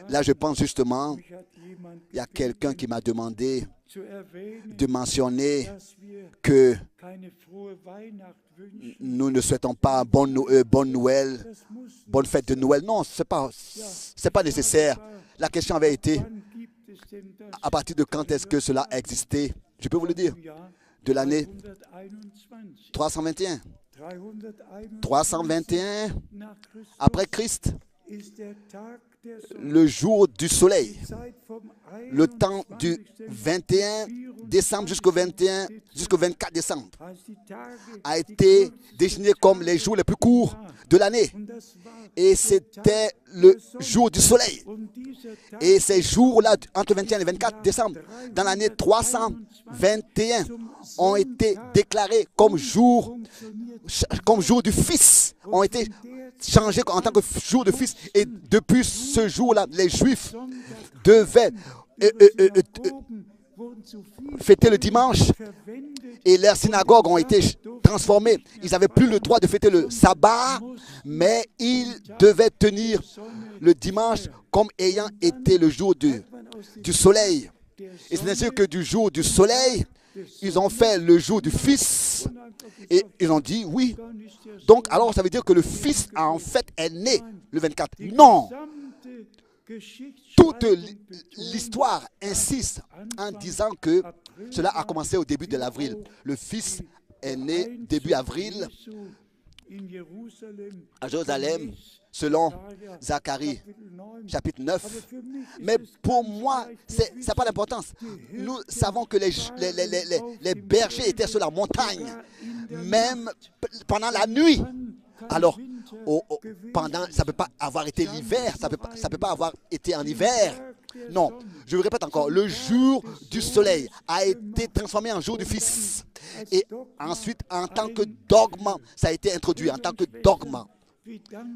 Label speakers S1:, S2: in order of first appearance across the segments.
S1: Là, je pense justement, il y a quelqu'un qui m'a demandé de mentionner que nous ne souhaitons pas bonne Noël, bonne fête de Noël. Non, c'est pas nécessaire. La question avait été, à partir de quand est-ce que cela a existé? Je peux vous le dire, de l'année 321. 321 après Christ, le jour du soleil, le temps du 21 décembre jusqu'au 24 décembre a été désigné comme les jours les plus courts de l'année. Et c'était le jour du soleil. Et ces jours-là, entre 21 et 24 décembre, dans l'année 321, ont été déclarés comme jour du Fils, ont été changés en tant que jour de Fils. Et depuis ce jour-là, les Juifs devaient fêter le dimanche et leurs synagogues ont été transformées. Ils n'avaient plus le droit de fêter le sabbat, mais ils devaient tenir le dimanche comme ayant été le jour du soleil. Et c'est ainsi que du jour du soleil, ils ont fait le jour du Fils et ils ont dit oui. Donc alors ça veut dire que le Fils en fait est né le 24. Non! Toute l'histoire insiste en disant que cela a commencé au début de l'avril. Le Fils est né début avril à Jérusalem, selon Zacharie, chapitre 9. Mais pour moi, ça n'a pas d'importance. Nous savons que les bergers étaient sur la montagne, même pendant la nuit. Alors, ça ne peut pas avoir été l'hiver, ça peut pas avoir été en hiver. Non, je le répète encore, le jour du soleil a été transformé en jour du Fils. Et ensuite, en tant que dogme, ça a été introduit en tant que dogme.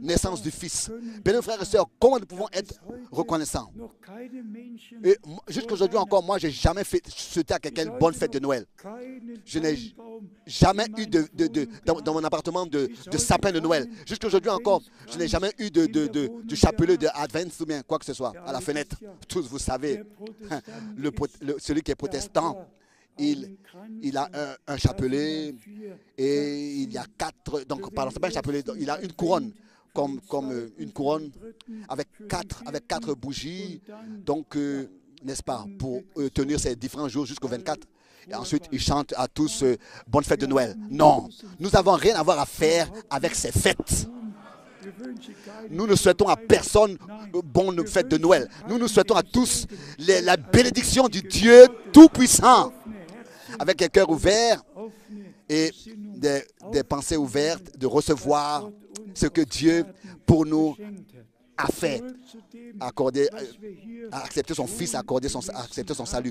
S1: Naissance du Fils. Bien, frères et sœurs, comment nous pouvons être reconnaissants? Et jusqu'aujourd'hui encore, moi, je n'ai jamais souhaité à quelqu'un une bonne fête de Noël. Je n'ai jamais eu dans mon appartement de sapin de Noël. Jusqu'aujourd'hui encore, je n'ai jamais eu de chapelet de Advent ou bien quoi que ce soit à la fenêtre. Tous, vous savez, celui qui est protestant, il a un chapelet et il y a 4, donc pardon, c'est pas un chapelet, il a une couronne, comme une couronne avec quatre bougies, donc n'est-ce pas, pour tenir ces différents jours jusqu'au 24. Et ensuite, ils chantent à tous bonne fête de Noël. Non, nous n'avons rien à voir à faire avec ces fêtes. Nous ne souhaitons à personne bonne fête de Noël. Nous souhaitons à tous la bénédiction du Dieu Tout-Puissant, avec un cœur ouvert et des pensées ouvertes, de recevoir ce que Dieu pour nous a fait, a accepté son Fils, a accepté son salut.